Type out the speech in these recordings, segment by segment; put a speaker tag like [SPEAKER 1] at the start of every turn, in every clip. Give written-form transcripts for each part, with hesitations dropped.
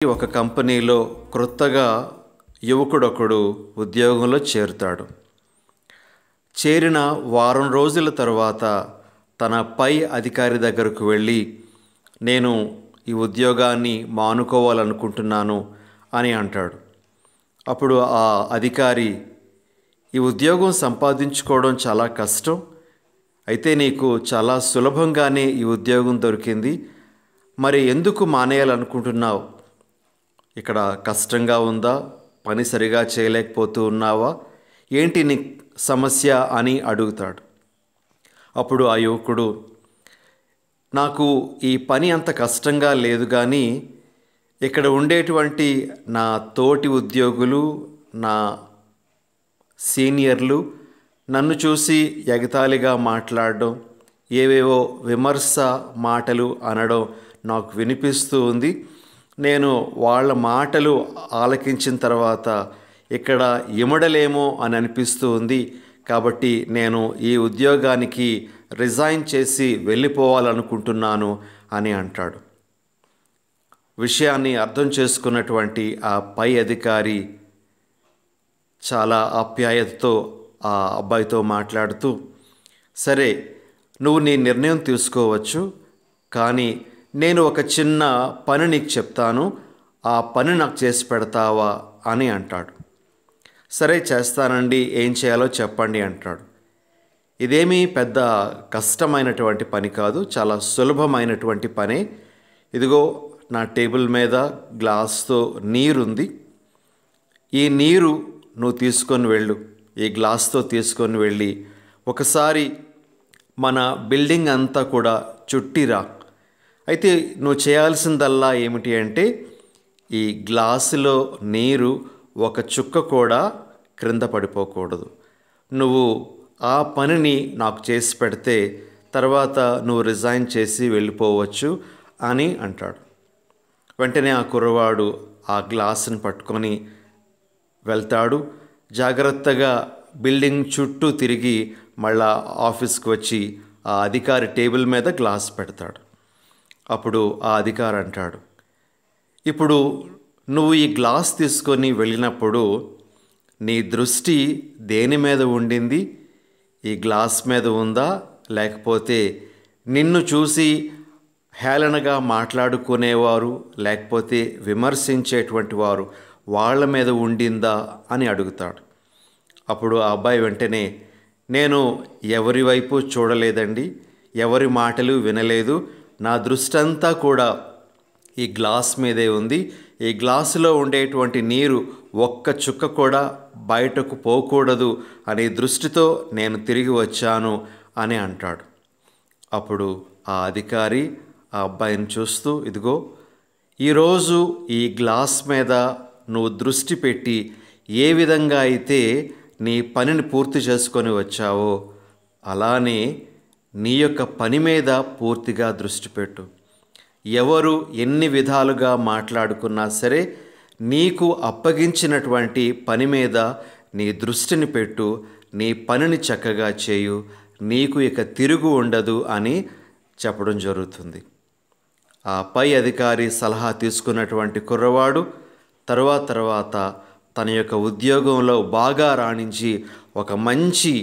[SPEAKER 1] ఒక కంపెనీలో క్రొత్తగా యువకుడొకడు ఉద్యోగంలో చేరుతాడు. చేరిన వారం రోజుల తర్వాత తన పై అధికారి దగ్గరకు వెళ్ళి, నేను ఈ ఉద్యోగాన్ని మానుకోవాలనుకుంటున్నాను అని అంటాడు. అప్పుడు ఆ అధికారి, ఈ ఉద్యోగం సంపాదించుకోవడం చాలా కష్టం, అయితే నీకు చాలా సులభంగానే ఈ ఉద్యోగం దొరికింది, మరి ఎందుకు మానేయాలనుకుంటున్నావు? ఇక్కడ కష్టంగా ఉందా? పని సరిగా చేయలేకపోతూ ఉన్నావా? ఏంటి నీ సమస్య అని అడుగుతాడు. అప్పుడు ఆ యువకుడు, నాకు ఈ పని అంత కష్టంగా లేదు, కానీ ఇక్కడ ఉండేటువంటి నా తోటి ఉద్యోగులు, నా సీనియర్లు నన్ను చూసి ఎగతాళిగా మాట్లాడడం, ఏవేవో విమర్శ మాటలు అనడం నాకు వినిపిస్తూ ఉంది. నేను వాళ్ళ మాటలు ఆలకించిన తర్వాత ఇక్కడ ఇమడలేమో అని అనిపిస్తూ ఉంది. కాబట్టి నేను ఈ ఉద్యోగానికి రిజైన్ చేసి వెళ్ళిపోవాలనుకుంటున్నాను అని అంటాడు. విషయాన్ని అర్థం చేసుకున్నటువంటి ఆ పై అధికారి చాలా ఆప్యాయతతో ఆ అబ్బాయితో మాట్లాడుతూ, సరే, నువ్వు నీ నిర్ణయం తీసుకోవచ్చు, కానీ నేను ఒక చిన్న పని నీకు చెప్తాను, ఆ పని నాకు చేసి పెడతావా అని అంటాడు. సరే, చేస్తానండి, ఏం చేయాలో చెప్పండి అంటాడు. ఇదేమీ పెద్ద కష్టమైనటువంటి పని కాదు, చాలా సులభమైనటువంటి పనే. ఇదిగో నా టేబుల్ మీద గ్లాస్తో నీరుంది, ఈ నీరు నువ్వు తీసుకొని వెళ్ళు, ఈ గ్లాస్తో తీసుకొని వెళ్ళి ఒకసారి మన బిల్డింగ్ అంతా కూడా చుట్టిరా. అయితే నువ్వు చేయాల్సిందల్లా ఏమిటి అంటే, ఈ గ్లాసులో నీరు ఒక చుక్క కూడా క్రింద పడిపోకూడదు. నువ్వు ఆ పనిని నాకు చేసి పెడితే తర్వాత నువ్వు రిజైన్ చేసి వెళ్ళిపోవచ్చు అని అంటాడు. వెంటనే ఆ కుర్రవాడు ఆ గ్లాసుని పట్టుకొని వెళ్తాడు. జాగ్రత్తగా బిల్డింగ్ చుట్టూ తిరిగి మళ్ళా ఆఫీస్కి వచ్చి ఆ అధికారి టేబుల్ మీద గ్లాస్ పెడతాడు. అప్పుడు ఆ అధికారి అంటాడు, ఇప్పుడు నువ్వు ఈ గ్లాస్ తీసుకొని వెళ్ళినప్పుడు నీ దృష్టి దేని మీద ఉండింది? ఈ గ్లాస్ మీద ఉందా, లేకపోతే నిన్ను చూసి హేళనగా మాట్లాడుకునేవారు, లేకపోతే విమర్శించేటువంటి వారు వాళ్ళ మీద ఉండిందా అని అడుగుతాడు. అప్పుడు ఆ అబ్బాయి వెంటనే, నేను ఎవరి వైపు చూడలేదండి, ఎవరి మాటలు వినలేదు, నా దృష్టి అంతా కూడా ఈ గ్లాస్ మీదే ఉంది, ఈ గ్లాసులో ఉండేటువంటి నీరు ఒక్క చుక్క కూడా బయటకు పోకూడదు అనే దృష్టితో నేను తిరిగి వచ్చాను అని అంటాడు. అప్పుడు ఆ అధికారి ఆ అబ్బాయిని చూస్తూ, ఇదిగో, ఈరోజు ఈ గ్లాస్ మీద నువ్వు దృష్టి పెట్టి ఏ విధంగా అయితే నీ పనిని పూర్తి చేసుకొని వచ్చావో, అలానే నీ యొక్క పని మీద పూర్తిగా దృష్టి పెట్టు. ఎవరు ఎన్ని విధాలుగా మాట్లాడుకున్నా సరే, నీకు అప్పగించినటువంటి పని మీద నీ దృష్టిని పెట్టు, నీ పనిని చక్కగా చేయు, నీకు ఇక తిరుగు ఉండదు అని చెప్పడం జరుగుతుంది. ఆ పై అధికారి సలహా తీసుకున్నటువంటి కుర్రవాడు తర్వాత తన యొక్క ఉద్యోగంలో బాగా రాణించి ఒక మంచి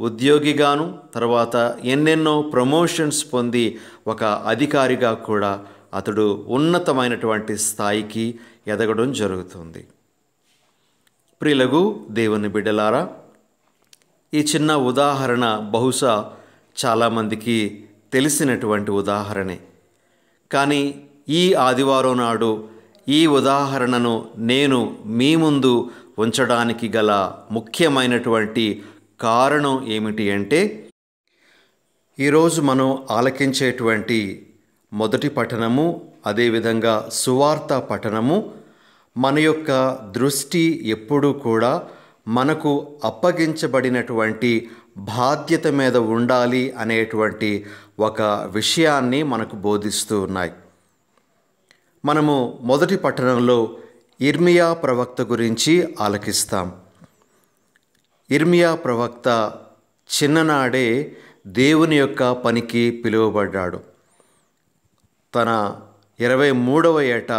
[SPEAKER 1] ఉద్యోగిగాను, తర్వాత ఎన్నెన్నో ప్రమోషన్స్ పొంది ఒక అధికారిగా కూడా అతడు ఉన్నతమైనటువంటి స్థాయికి ఎదగడం జరుగుతుంది. ప్రియులగు దేవుని బిడ్డలారా, ఈ చిన్న ఉదాహరణ బహుశా చాలామందికి తెలిసినటువంటి ఉదాహరణే. కానీ ఈ ఆదివారం నాడు ఈ ఉదాహరణను నేను మీ ముందు ఉంచడానికి గల ముఖ్యమైనటువంటి కారణం ఏమిటి అంటే, ఈరోజు మనం ఆలకించేటువంటి మొదటి పఠనము, అదేవిధంగా సువార్త పఠనము మన యొక్క దృష్టి ఎప్పుడూ కూడా మనకు అప్పగించబడినటువంటి బాధ్యత మీద ఉండాలి అనేటువంటి ఒక విషయాన్ని మనకు బోధిస్తూ ఉన్నాయి. మనము మొదటి పట్టణంలో ఇర్మియా ప్రవక్త గురించి ఆలకిస్తాం. ఇర్మియా ప్రవక్త చిన్ననాడే దేవుని యొక్క పనికి పిలువబడ్డాడు. తన 23వ ఏట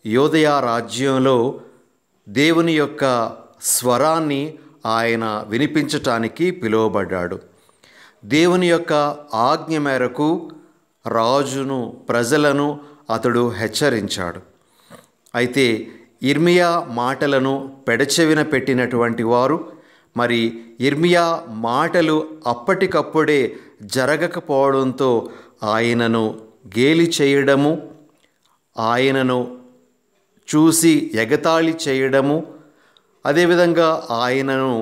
[SPEAKER 1] యోదయ రాజ్యంలో దేవుని యొక్క స్వరాన్ని ఆయన వినిపించటానికి పిలువబడ్డాడు. దేవుని యొక్క ఆజ్ఞ మేరకు రాజును, ప్రజలను అతడు హెచ్చరించాడు. అయితే యిర్మీయా మాటలను పెడచెవిన పెట్టినటువంటి వారు, మరి యిర్మీయా మాటలు అప్పటికప్పుడే జరగకపోవడంతో ఆయనను గేలి చేయడము, ఆయనను చూసి ఎగతాళి చేయడము, అదేవిధంగా ఆయనను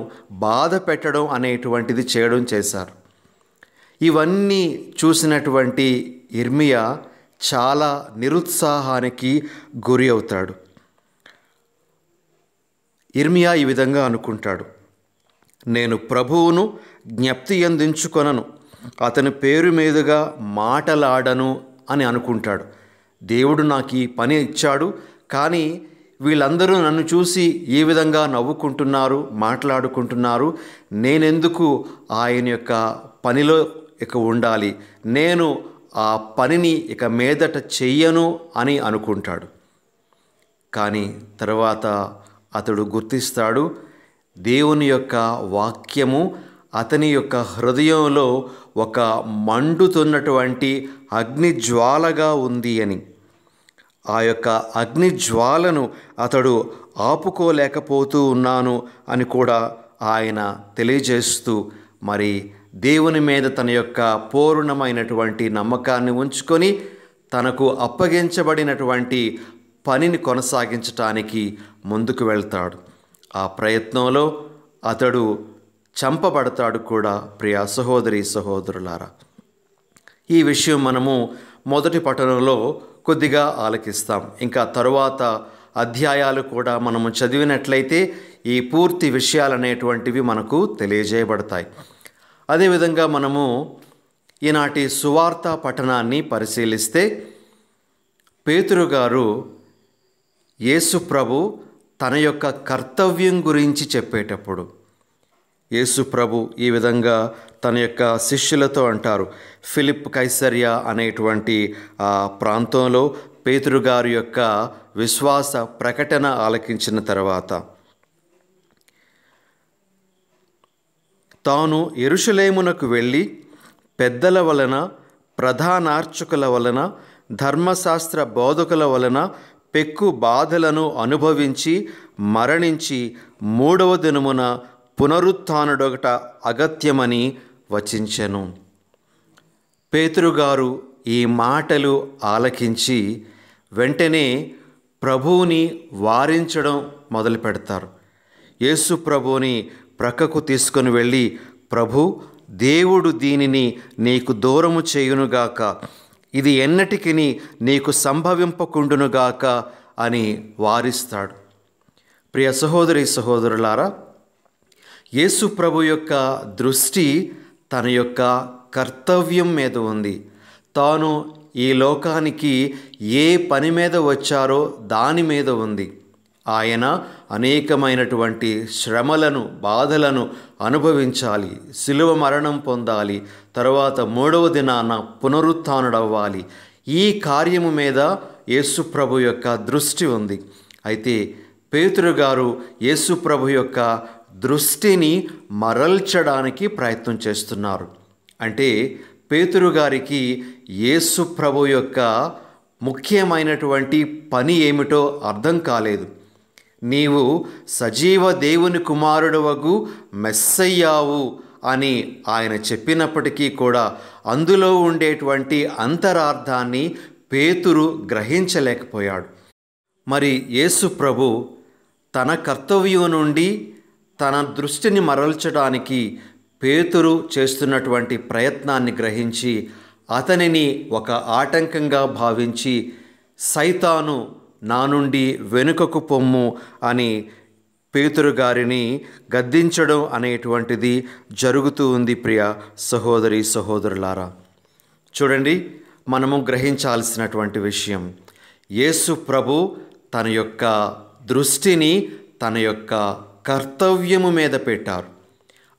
[SPEAKER 1] బాధ పెట్టడం అనేటువంటిది చేయడం చేశారు. ఇవన్నీ చూసినటువంటి యిర్మీయా చాలా నిరుత్సాహానికి గురి అవుతాడు. యిర్మీయా ఈ విధంగా అనుకుంటాడు, నేను ప్రభువును జ్ఞప్తి యందించుకొనను, అతని పేరు మీదుగా మాటలాడను అని అనుకుంటాడు. దేవుడు నాకు ఈ పని ఇచ్చాడు, కానీ వీళ్ళందరూ నన్ను చూసి ఏ విధంగా నవ్వుకుంటున్నారు, మాట్లాడుకుంటున్నారు, నేనెందుకు ఆయన యొక్క పనిలో ఇక ఉండాలి, నేను ఆ పనిని ఇక మీదట చెయ్యను అని అనుకుంటాడు. కానీ తర్వాత అతడు గుర్తిస్తాడు, దేవుని యొక్క వాక్యము అతని యొక్క హృదయంలో ఒక మండుతున్నటువంటి అగ్నిజ్వాలగా ఉంది అని. ఆ యొక్క అగ్నిజ్వాలను అతడు ఆపుకోలేకపోతూ ఉన్నాను అని కూడా ఆయన తెలియజేస్తూ, మరి దేవుని మీద తన యొక్క పూర్ణమైనటువంటి నమ్మకాన్ని ఉంచుకొని తనకు అప్పగించబడినటువంటి పనిని కొనసాగించటానికి ముందుకు వెళ్తాడు. ఆ ప్రయత్నంలో అతడు చంపబడతాడు కూడా. ప్రియ సహోదరి సహోదరులారా, ఈ విషయం మనము మొదటి పఠనంలో కొద్దిగా ఆలకిస్తాం. ఇంకా తరువాత అధ్యాయాలు కూడా మనము చదివినట్లయితే ఈ పూర్తి విషయాలనేటువంటివి మనకు తెలియజేయబడతాయి. అదేవిధంగా మనము ఈనాటి సువార్త పఠనాన్ని పరిశీలిస్తే, పేతురు గారు యేసు ప్రభు తన యొక్క కర్తవ్యం గురించి చెప్పేటప్పుడు యేసు ప్రభు ఈ విధంగా తన యొక్క శిష్యులతో అంటారు. ఫిలిప్ కైసరియా అనేటువంటి ఆ ప్రాంతంలో పేతురు గారి యొక్క విశ్వాస ప్రకటన ఆలకించిన తర్వాత, తాను యెరూషలేమునకు వెళ్ళి పెద్దల వలన, ప్రధానార్చకుల వలన, ధర్మశాస్త్ర బోధకుల వలన పెక్కు బాధలను అనుభవించి మరణించి 3వ దినమున పునరుత్థానుడొకట అగత్యమని వచించెను. పేతురు గారు ఈ మాటలు ఆలకించి వెంటనే ప్రభువుని వారించడం మొదలు పెడతారు. యేసు ప్రభువుని ప్రక్కకు తీసుకొని వెళ్ళి, ప్రభు, దేవుడు దీనిని నీకు దూరము చేయునుగాక, ఇది ఎన్నటికి నీకు సంభవింపకుండునుగాక అని వారిస్తాడు. ప్రియ సహోదరి సహోదరులారా, యేసు ప్రభు యొక్క దృష్టి తన యొక్క కర్తవ్యం మీద ఉంది. తాను ఈ లోకానికి ఏ పని మీద వచ్చారో దాని మీద ఉంది. ఆయన అనేకమైనటువంటి శ్రమలను, బాధలను అనుభవించాలి, శిలువ మరణం పొందాలి, తర్వాత 3వ దినాన పునరుత్థానుడవ్వాలి. ఈ కార్యము మీద యేసు ప్రభు యొక్క దృష్టి ఉంది. అయితే పేతురు గారు యేసు ప్రభు యొక్క దృష్టిని మరల్చడానికి ప్రయత్నం చేస్తున్నారు. అంటే పేతురు గారికి యేసు ప్రభు యొక్క ముఖ్యమైనటువంటి పని ఏమిటో అర్థం కాలేదు. నీవు సజీవ దేవుని కుమారుడవగు మెస్సయ్యావు అని ఆయన చెప్పినప్పటికీ కూడా అందులో ఉండేటువంటి అంతరార్థాన్ని పేతురు గ్రహించలేకపోయాడు. మరి యేసు ప్రభు తన కర్తవ్యం నుండి తన దృష్టిని మరల్చడానికి పేతురు చేస్తున్నటువంటి ప్రయత్నాన్ని గ్రహించి అతనిని ఒక ఆటంకంగా భావించి, సైతాను నా నుండి వెనుకకు పొమ్ము అని పేతురు గారిని గద్దించడం అనేటువంటిది జరుగుతూ ఉంది. ప్రియ సహోదరి సహోదరులారా, చూడండి, మనము గ్రహించాల్సినటువంటి విషయం, యేసు ప్రభు తన యొక్క దృష్టిని తన యొక్క కర్తవ్యము మీద పెట్టారు.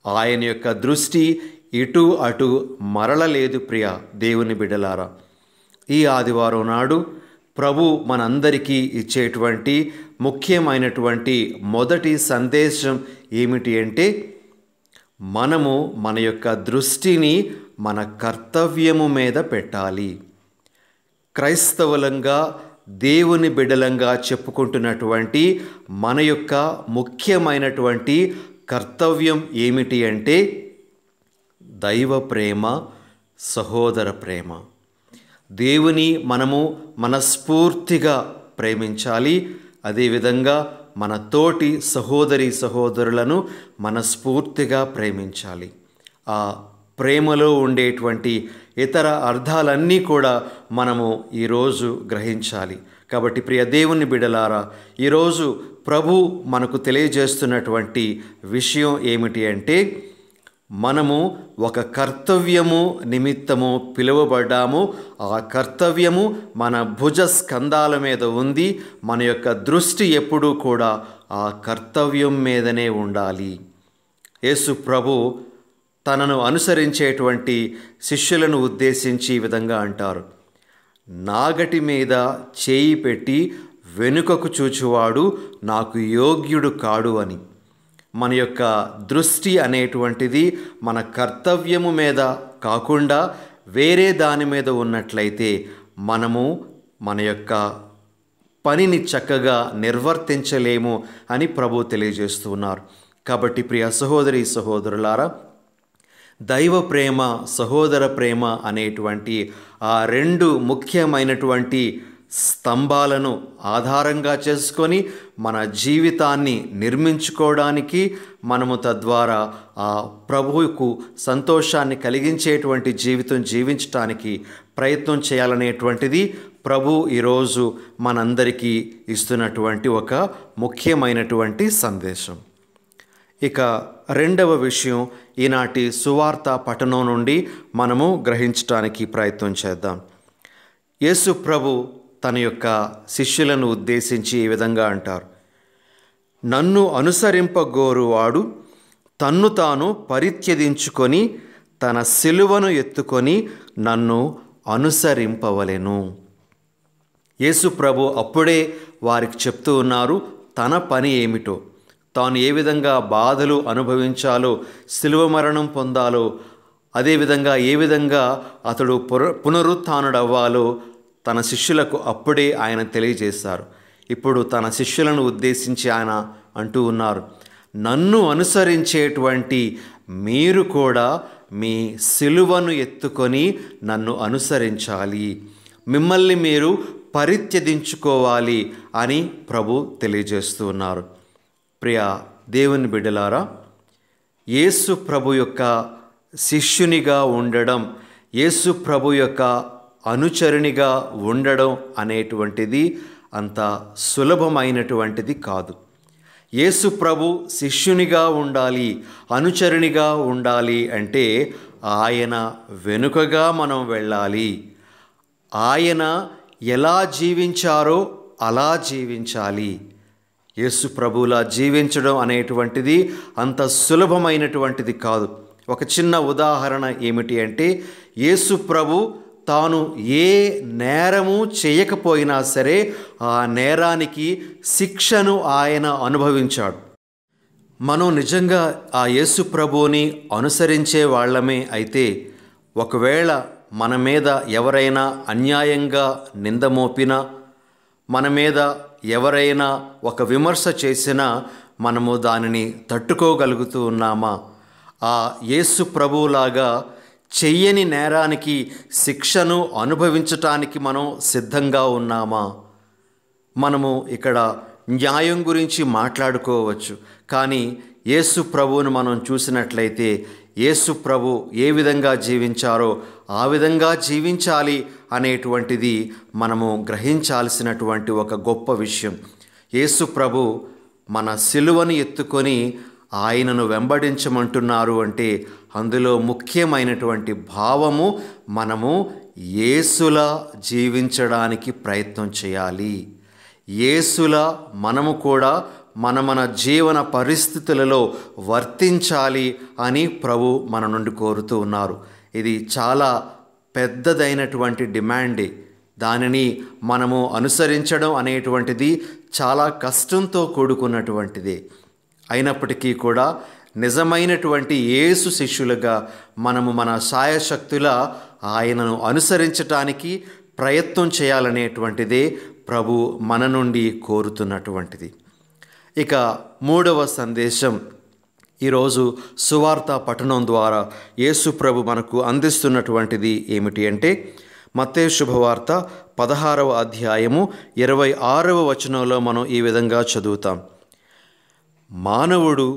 [SPEAKER 1] ఆయన యొక్క దృష్టి ఇటు అటు మరలలేదు. ప్రియ దేవుని బిడ్డలారా, ఈ ఆదివారం నాడు ప్రభు మనందరికీ ఇచ్చేటువంటి ముఖ్యమైనటువంటి మొదటి సందేశం ఏమిటి అంటే, మనము మన యొక్క దృష్టిని మన కర్తవ్యము మీద పెట్టాలి. క్రైస్తవులంగా, దేవుని బిడ్డలంగా చెప్పుకుంటున్నటువంటి మన యొక్క ముఖ్యమైనటువంటి కర్తవ్యం ఏమిటి అంటే దైవ ప్రేమ, సహోదర ప్రేమ. దేవుని మనము మనస్ఫూర్తిగా ప్రేమించాలి. అదేవిధంగా మన తోటి సహోదరి సహోదరులను మనస్ఫూర్తిగా ప్రేమించాలి. ఆ ప్రేమలో ఉండేటువంటి ఇతర అర్థాలన్నీ కూడా మనము ఈరోజు గ్రహించాలి. కాబట్టి ప్రియ దేవుని బిడ్డలారా, ఈరోజు ప్రభు మనకు తెలియజేస్తున్నటువంటి విషయం ఏమిటి అంటే, మనము ఒక కర్తవ్యము నిమిత్తము పిలువబడ్డాము. ఆ కర్తవ్యము మన భుజ స్కంధాల మీద ఉంది. మన యొక్క దృష్టి ఎప్పుడూ కూడా ఆ కర్తవ్యం మీదనే ఉండాలి. యేసు ప్రభు తనను అనుసరించేటువంటి శిష్యులను ఉద్దేశించి ఈ విధంగా అంటారు, నాగటి మీద చేయి పెట్టి వెనుకకు చూచువాడు నాకు యోగ్యుడు కాడు అని. మన యొక్క దృష్టి అనేటువంటిది మన కర్తవ్యము మీద కాకుండా వేరే దాని మీద ఉన్నట్లయితే మనము మన యొక్క పనిని చక్కగా నిర్వర్తించలేము అని ప్రభు తెలియజేస్తున్నారు. కాబట్టి ప్రియ సహోదరి సహోదరులారా, దైవ ప్రేమ, సహోదర ప్రేమ అనేటువంటి ఆ రెండు ముఖ్యమైనటువంటి స్తంభాలను ఆధారంగా చేసుకొని మన జీవితాన్ని నిర్మించుకోవడానికి, మనము తద్వారా ఆ ప్రభువుకు సంతోషాన్ని కలిగించేటువంటి జీవితం జీవించడానికి ప్రయత్నం చేయాలనేటువంటిది ప్రభు ఈరోజు మనందరికీ ఇస్తున్నటువంటి ఒక ముఖ్యమైనటువంటి సందేశం. ఇక రెండవ విషయం, ఈనాటి సువార్త పఠనం నుండి మనము గ్రహించడానికి ప్రయత్నం చేద్దాం. యేసు ప్రభు తన యొక్క శిష్యులను ఉద్దేశించి ఈ విధంగా అంటారు, నన్ను అనుసరింపగోరువాడు తన్ను తాను పరిత్యజించుకొని తన సిలువను ఎత్తుకొని నన్ను అనుసరింపవలెను. యేసు ప్రభు అప్పుడే వారికి చెప్తూ ఉన్నారు తన పని ఏమిటో, తాను ఏ విధంగా బాధలు అనుభవించాలో, శిలువ మరణం పొందాలో, అదేవిధంగా ఏ విధంగా అతడు పునరుత్థానుడవ్వాలో తన శిష్యులకు అప్పుడే ఆయన తెలియజేశారు. ఇప్పుడు తన శిష్యులను ఉద్దేశించి ఆయన అంటూ ఉన్నారు, నన్ను అనుసరించేటువంటి మీరు కూడా మీ సిలువను ఎత్తుకొని నన్ను అనుసరించాలి, మిమ్మల్ని మీరు పరిత్యజించుకోవాలి అని ప్రభు తెలియజేస్తూ ఉన్నారు. ప్రియ దేవుని బిడ్డలారా, యేసు ప్రభు యొక్క శిష్యునిగా ఉండడం, యేసు ప్రభు యొక్క అనుచరునిగా ఉండడం అనేటువంటిది అంత సులభమైనటువంటిది కాదు. యేసు ప్రభు శిష్యునిగా ఉండాలి, అనుచరునిగా ఉండాలి అంటే ఆయన వెనుకగా మనం వెళ్ళాలి. ఆయన ఎలా జీవించారో అలా జీవించాలి. యేసు ప్రభువులా జీవించడం అనేటువంటిది అంత సులభమైనటువంటిది కాదు. ఒక చిన్న ఉదాహరణ ఏమిటి అంటే, యేసు ప్రభు తాను ఏ నేరము చేయకపోయినా సరే ఆ నేరానికి శిక్షను ఆయన అనుభవించాడు. మనం నిజంగా ఆ యేసు ప్రభువుని అనుసరించే వాళ్ళమే అయితే, ఒకవేళ మన మీద ఎవరైనా అన్యాయంగా నింద మోపినా, మన మీద ఎవరైనా ఒక విమర్శ చేసినా మనము దానిని తట్టుకోగలుగుతూ ఉన్నామా? ఆ యేసు ప్రభువులాగా చెయ్యని నేరానికి శిక్షను అనుభవించటానికి మనం సిద్ధంగా ఉన్నామా? మనము ఇక్కడ న్యాయం గురించి మాట్లాడుకోవచ్చు, కానీ యేసు ప్రభువును మనం చూసినట్లయితే యేసు ప్రభు ఏ విధంగా జీవించారో ఆ విధంగా జీవించాలి అనేటువంటిది మనము గ్రహించాల్సినటువంటి ఒక గొప్ప విషయం. యేసు ప్రభు మన సిలువను ఎత్తుకొని ఆయనను వెంబడించమంటున్నారు అంటే అందులో ముఖ్యమైనటువంటి భావము మనము యేసులా జీవించడానికి ప్రయత్నం చేయాలి. యేసులా మనము కూడా మన జీవన పరిస్థితులలో వర్తించాలి అని ప్రభు మన నుండి కోరుతూ ఉన్నారు. ఇది చాలా పెద్దదైనటువంటి డిమాండే. దానిని మనము అనుసరించడం అనేటువంటిది చాలా కష్టంతో కూడుకున్నటువంటిది. అయినప్పటికీ కూడా నిజమైనటువంటి యేసు శిష్యులుగా మనము మన శాయశక్తుల ఆయనను అనుసరించటానికి ప్రయత్నం చేయాలనేటువంటిదే ప్రభు మన నుండి కోరుతున్నటువంటిది. ఇక మూడవ సందేశం ఈరోజు సువార్త పఠనం ద్వారా యేసు ప్రభు మనకు అందిస్తున్నటువంటిది ఏమిటి అంటే, మత్తయి శుభవార్త 16వ అధ్యాయము 26వ వచనంలో మనం ఈ విధంగా చదువుతాం. మానవుడు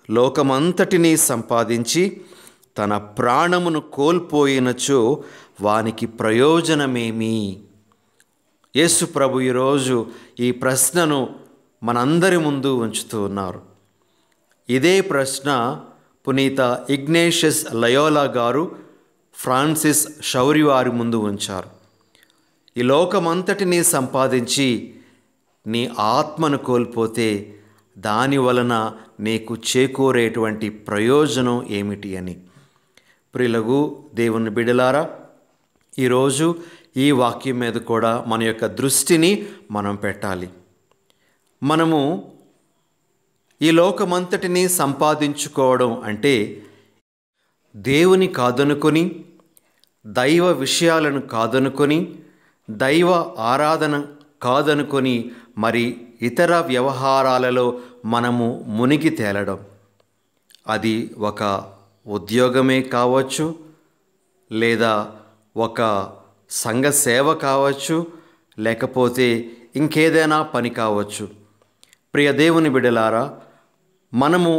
[SPEAKER 1] లోకమంతటినీ సంపాదించి తన ప్రాణమును కోల్పోయినచో వానికి ప్రయోజనమేమి? యేసు ప్రభు ఈరోజు ఈ ప్రశ్నను మనందరి ముందు ఉంచుతూ ఉన్నారు. ఇదే ప్రశ్న పునీత ఇగ్నేషియస్ లయోలా గారు ఫ్రాన్సిస్ షౌరి వారి ముందు ఉంచారు. ఈ లోకమంతటినీ సంపాదించి నీ ఆత్మను కోల్పోతే దాని వలన నీకు చేకూరేటువంటి ప్రయోజనం ఏమిటి అని. ప్రియులకు దేవుని బిడ్డలారా, ఈరోజు ఈ వాక్యం మీద కూడా మన యొక్క దృష్టిని మనం పెట్టాలి. మనము ఈ లోకమంతటినీ సంపాదించుకోవడం అంటే దేవుని కాదనుకొని, దైవ విషయాలను కాదనుకొని, దైవ ఆరాధన కాదనుకొని మరి ఇతర వ్యవహారాలలో మనము మునిగి తేలడం. అది ఒక ఉద్యోగమే కావచ్చు, లేదా ఒక సంఘ సేవ కావచ్చు, లేకపోతే ఇంకేదైనా పని కావచ్చు. ప్రియ దేవుని బిడ్డలారా, మనము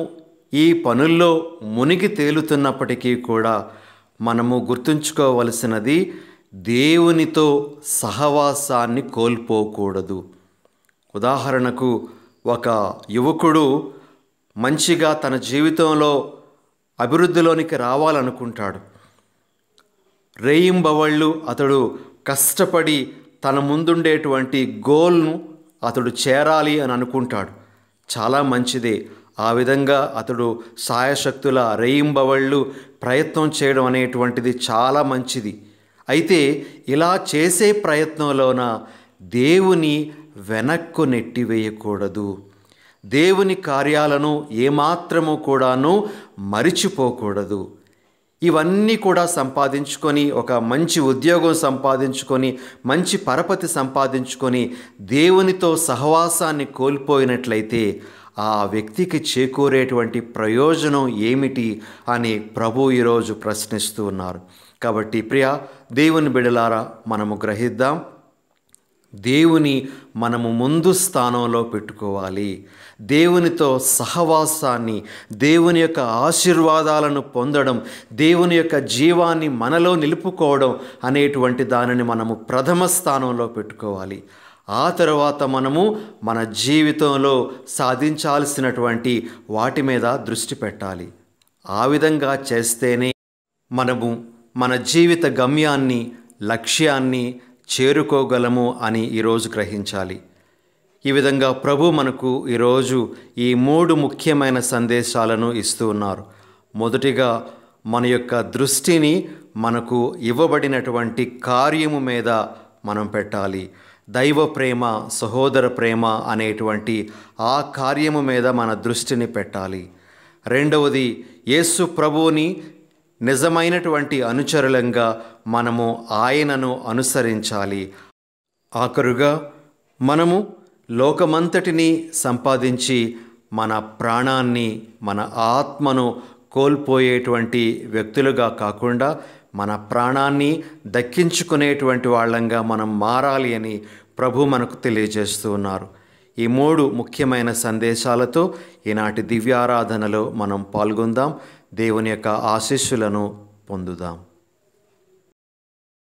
[SPEAKER 1] ఈ పనుల్లో మునిగి తేలుతున్నప్పటికీ కూడా మనము గుర్తుంచుకోవలసినది దేవునితో సహవాసాన్ని కోల్పోకూడదు. ఉదాహరణకు, ఒక యువకుడు మంచిగా తన జీవితంలో అభివృద్ధిలోనికి రావాలనుకుంటాడు. రేయింబవళ్ళు అతడు కష్టపడి తన ముందుండేటువంటి గోల్ను అతడు చేరాలి అని అనుకుంటాడు. చాలా మంచిదే. ఆ విధంగా అతడు సాయశక్తుల రేయింబవళ్ళు ప్రయత్నం చేయడం అనేటువంటిది చాలా మంచిది. అయితే ఇలా చేసే ప్రయత్నంలోన దేవుని వెనక్కు నెట్టివేయకూడదు. దేవుని కార్యాలను ఏమాత్రము కూడాను మరిచిపోకూడదు. ఇవన్నీ కూడా సంపాదించుకొని, ఒక మంచి ఉద్యోగం సంపాదించుకొని, మంచి పరపతి సంపాదించుకొని దేవునితో సహవాసాన్ని కోల్పోయినట్లయితే ఆ వ్యక్తికి చేకూరేటువంటి ప్రయోజనం ఏమిటి అని ప్రభు ఈరోజు ప్రశ్నిస్తూ ఉన్నారు. కాబట్టి ప్రియ దేవుని బిడ్డలారా, మనము గ్రహిద్దాం. దేవుని మనము ముందు స్థానంలో పెట్టుకోవాలి. దేవునితో సహవాసాన్ని, దేవుని యొక్క ఆశీర్వాదాలను పొందడం, దేవుని యొక్క జీవాన్ని మనలో నిలుపుకోవడం అనేటువంటి దానిని మనము ప్రథమ స్థానంలో పెట్టుకోవాలి. ఆ తర్వాత మనము మన జీవితంలో సాధించాల్సినటువంటి వాటి మీద దృష్టి పెట్టాలి. ఆ విధంగా చేస్తేనే మనము మన జీవిత గమ్యాన్ని, లక్ష్యాన్ని చేరుకోగలము అని ఈరోజు గ్రహించాలి. ఈ విధంగా ప్రభు మనకు ఈరోజు ఈ 3 ముఖ్యమైన సందేశాలను ఇస్తూ ఉన్నారు. మొదటిగా, మన యొక్క దృష్టిని మనకు ఇవ్వబడినటువంటి కార్యము మీద మనం పెట్టాలి. దైవ ప్రేమ, సహోదర ప్రేమ అనేటువంటి ఆ కార్యము మీద మన దృష్టిని పెట్టాలి. రెండవది, యేసు ప్రభువుని నిజమైనటువంటి అనుచరులంగా మనము ఆయనను అనుసరించాలి. ఆఖరుగా, మనము లోకమంతటినీ సంపాదించి మన ప్రాణాన్ని, మన ఆత్మను కోల్పోయేటువంటి వ్యక్తులుగా కాకుండా మన ప్రాణాన్ని దక్కించుకునేటువంటి వాళ్ళంగా మనం మారాలి అని ప్రభు మనకు తెలియజేస్తూ ఉన్నారు. ఈ 3 ముఖ్యమైన సందేశాలతో ఈనాటి దివ్యారాధనలో మనం పాల్గొందాం. దేవుని యొక్క ఆశీస్సులను పొందుదాం.